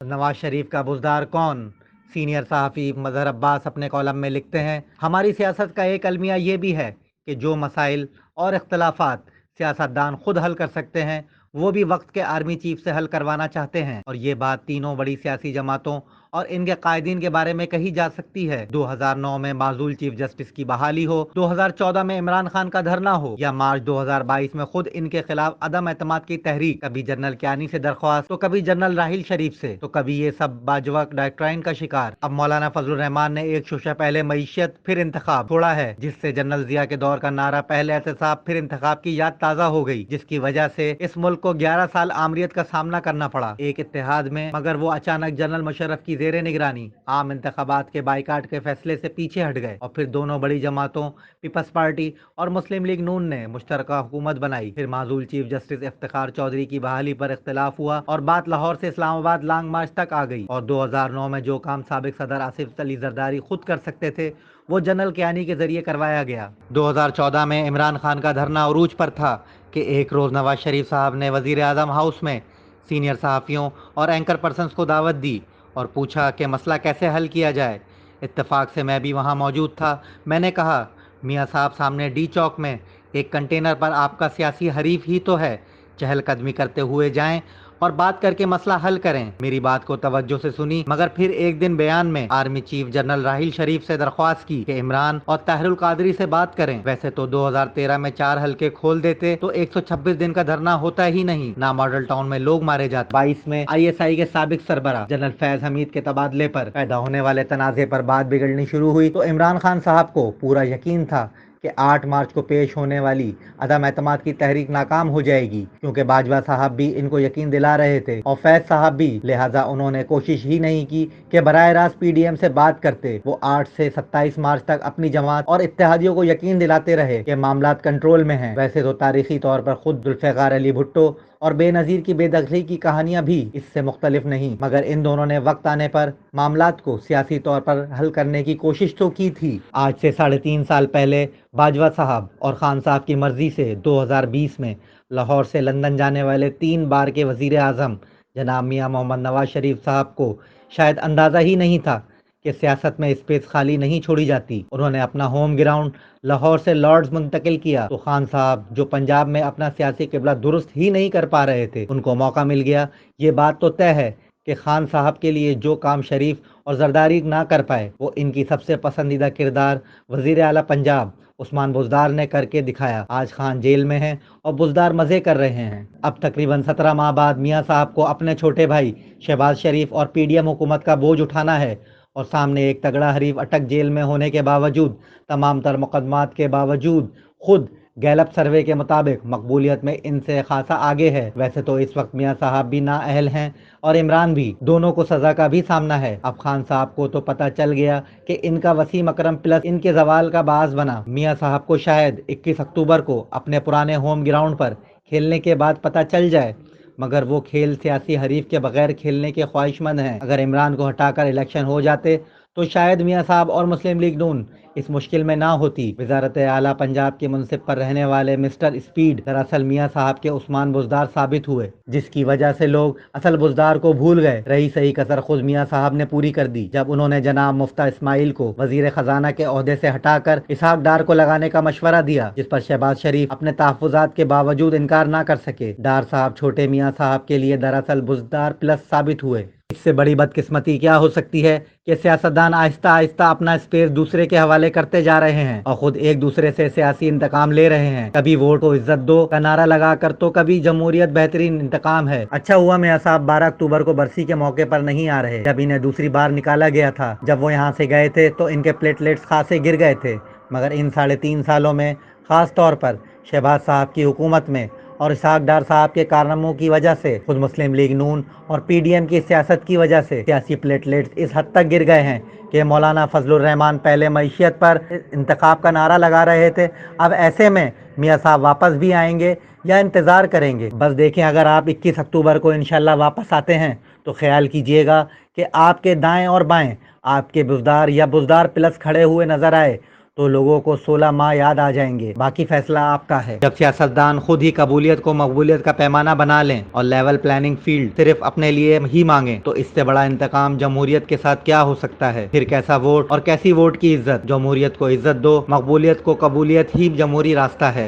نواز شریف کا بزدار کون؟ سینئر صحافی مظہر عباس اپنے کالم میں لکھتے ہیں، ہماری سیاست کا ایک المیہ یہ بھی ہے کہ جو مسائل اور اختلافات سیاستدان خود حل کر سکتے ہیں وہ بھی وقت کے آرمی چیف سے حل کروانا چاہتے ہیں، اور یہ بات تینوں بڑی سیاسی جماعتوں اور ان کے قائدین کے بارے میں کہی جا سکتی ہے۔ 2009 میں معزول چیف جسٹس کی بحالی ہو، 2014 میں عمران خان کا دھرنا ہو، یا مارچ 2022 میں خود ان کے خلاف عدم اعتماد کی تحریک، کبھی جنرل کیانی سے درخواست تو کبھی جنرل راحیل شریف سے، تو کبھی یہ سب باجوہ ڈاکٹرائن کا شکار۔ اب مولانا فضل الرحمان نے ایک شوشہ پہلے معیشت پھر انتخاب چھوڑا ہے، جس سے جنرل ضیاء کے دور کا نعرہ پہلے احتساب پھر انتخاب کی یاد تازہ ہو گئی، جس کی وجہ سے اس ملک کو 11 سال آمریت کا سامنا کرنا پڑا ایک اتحاد میں، مگر وہ اچانک جنرل مشرف کی زیر نگرانی عام انتخابات کے بائیکاٹ کے فیصلے سے پیچھے ہٹ گئے، اور پھر دونوں بڑی جماعتوں پیپلز پارٹی اور مسلم لیگ نون نے مشترکہ حکومت بنائی۔ پھر معزول چیف جسٹس افتخار چودھری کی بحالی پر اختلاف ہوا اور بات لاہور سے اسلام آباد لانگ مارچ تک آ گئی، اور 2009 میں جو کام سابق صدر آصف علی زرداری خود کر سکتے تھے وہ جنرل کیانی کے ذریعے کروایا گیا۔ 2014 میں عمران خان کا دھرنا عروج پر تھا کہ ایک روز نواز شریف صاحب نے وزیر اعظم ہاؤس میں سینئر صحافیوں اور اینکر پرسنز کو دعوت دی اور پوچھا کہ مسئلہ کیسے حل کیا جائے۔ اتفاق سے میں بھی وہاں موجود تھا۔ میں نے کہا، میاں صاحب سامنے ڈی چوک میں ایک کنٹینر پر آپ کا سیاسی حریف ہی تو ہے، چہل قدمی کرتے ہوئے جائیں اور بات کر کے مسئلہ حل کریں۔ میری بات کو توجہ سے سنی، مگر پھر ایک دن بیان میں army chief general Raheel Sharif سے درخواست کی کہ عمران اور طاہر القادری سے بات کریں۔ ویسے تو 2013 میں 4 حلقے کھول دیتے تو 126 دن کا دھرنا ہوتا ہی نہیں، نہ ماڈل ٹاؤن میں لوگ مارے جاتے۔ 22 میں ISI کے سابق سربراہ جنرل فیض حمید کے تبادلے پر پیدا ہونے والے تنازع پر بات بگڑنی شروع ہوئی تو عمران خان صاحب کو پورا یقین تھا کہ 8 مارچ کو پیش ہونے والی عدم اعتماد کی تحریک ناکام ہو جائے گی، کیونکہ باجوہ صاحب بھی ان کو یقین دلا رہے تھے اور فیض صاحب بھی، لہٰذا انہوں نے کوشش ہی نہیں کی کہ براہ راست PDM سے بات کرتے۔ وہ 8 سے 27 مارچ تک اپنی جماعت اور اتحادیوں کو یقین دلاتے رہے کہ معاملات کنٹرول میں ہیں۔ ویسے تو تاریخی طور پر خود ذوالفقار علی بھٹو اور بے نظیر کی بے دخلی کی کہانیاں بھی اس سے مختلف نہیں، مگر ان دونوں نے وقت آنے پر معاملات کو سیاسی طور پر حل کرنے کی کوشش تو کی تھی۔ آج سے 3.5 سال پہلے باجوہ صاحب اور خان صاحب کی مرضی سے 2020 میں لاہور سے لندن جانے والے 3 بار کے وزیر اعظم جناب میاں محمد نواز شریف صاحب کو شاید اندازہ ہی نہیں تھا کہ سیاست میں اسپیس خالی نہیں چھوڑی جاتی۔ انہوں نے اپنا ہوم گراؤنڈ لاہور سے لارڈز منتقل کیا تو خان صاحب جو پنجاب میں اپنا سیاسی قبلہ درست ہی نہیں کر پا رہے تھے، ان کو موقع مل گیا۔ یہ بات تو طے ہے کہ خان صاحب کے لیے جو کام شریف اور زرداری نہ کر پائے وہ ان کی سب سے پسندیدہ کردار وزیر اعلیٰ پنجاب عثمان بزدار نے کر کے دکھایا۔ آج خان جیل میں ہیں اور بزدار مزے کر رہے ہیں۔ اب تقریباً 17 ماہ بعد میاں صاحب کو اپنے چھوٹے بھائی شہباز شریف اور PDM حکومت کا بوجھ اٹھانا ہے، اور سامنے ایک تگڑا حریف اٹک جیل میں ہونے کے باوجود، تمام تر مقدمات کے باوجود، خود گیلپ سروے کے مطابق مقبولیت میں ان سے خاصا آگے ہے۔ ویسے تو اس وقت میاں صاحب بھی نااہل ہیں اور عمران بھی، دونوں کو سزا کا بھی سامنا ہے۔ اب خان صاحب کو تو پتہ چل گیا کہ ان کا وسیم اکرم پلس ان کے زوال کا باعث بنا۔ میاں صاحب کو شاید 21 اکتوبر کو اپنے پرانے ہوم گراؤنڈ پر کھیلنے کے بعد پتہ چل جائے، مگر وہ کھیل سیاسی حریف کے بغیر کھیلنے کے خواہش مند ہیں۔ اگر عمران کو ہٹا کر الیکشن ہو جاتے تو شاید میاں صاحب اور مسلم لیگ نون اس مشکل میں نہ ہوتی۔ وزارت اعلیٰ پنجاب کے منصب پر رہنے والے مسٹر اسپیڈ دراصل میاں صاحب کے عثمان بزدار ثابت ہوئے، جس کی وجہ سے لوگ اصل بزدار کو بھول گئے۔ رہی صحیح کسر خود میاں صاحب نے پوری کر دی جب انہوں نے جناب مفتہ اسماعیل کو وزیر خزانہ کے عہدے سے ہٹا کر اسحاق ڈار کو لگانے کا مشورہ دیا، جس پر شہباز شریف اپنے تحفظات کے باوجود انکار نہ کر سکے۔ ڈار صاحب چھوٹے میاں صاحب کے لیے دراصل بزدار پلس ثابت ہوئے۔ اس سے بڑی بدقسمتی کیا ہو سکتی ہے کہ سیاستدان آہستہ آہستہ اپنا اسپیس دوسرے کے حوالے کرتے جا رہے ہیں اور خود ایک دوسرے سے سیاسی انتقام لے رہے ہیں، کبھی ووٹ و عزت دو کا نعرہ لگا کر تو کبھی جمہوریت بہترین انتقام ہے۔ اچھا ہوا میاں صاحب 12 اکتوبر کو برسی کے موقع پر نہیں آ رہے، جب انہیں دوسری بار نکالا گیا تھا۔ جب وہ یہاں سے گئے تھے تو ان کے پلیٹلیٹس خاصے گر گئے تھے، مگر ان 3.5 سالوں میں خاص طور پر شہباز صاحب کی حکومت میں اور اسحاق ڈار صاحب کے کارناموں کی وجہ سے، خود مسلم لیگ نون اور PDM کی سیاست کی وجہ سے سیاسی پلیٹلیٹس اس حد تک گر گئے ہیں کہ مولانا فضل الرحمان پہلے معیشت پر انتخاب کا نعرہ لگا رہے تھے، اب ایسے میں میاں صاحب واپس بھی آئیں گے یا انتظار کریں گے؟ بس دیکھیں، اگر آپ 21 اکتوبر کو انشاءاللہ واپس آتے ہیں تو خیال کیجئے گا کہ آپ کے دائیں اور بائیں آپ کے بزدار یا بزدار پلس کھڑے ہوئے نظر آئے تو لوگوں کو 16 ماہ یاد آ جائیں گے، باقی فیصلہ آپ کا ہے۔ جب سیاستدان خود ہی قبولیت کو مقبولیت کا پیمانہ بنا لیں اور لیول پلاننگ فیلڈ صرف اپنے لیے ہی مانگیں تو اس سے بڑا انتقام جمہوریت کے ساتھ کیا ہو سکتا ہے؟ پھر کیسا ووٹ اور کیسی ووٹ کی عزت؟ جمہوریت کو عزت دو، مقبولیت کو قبولیت ہی جمہوری راستہ ہے۔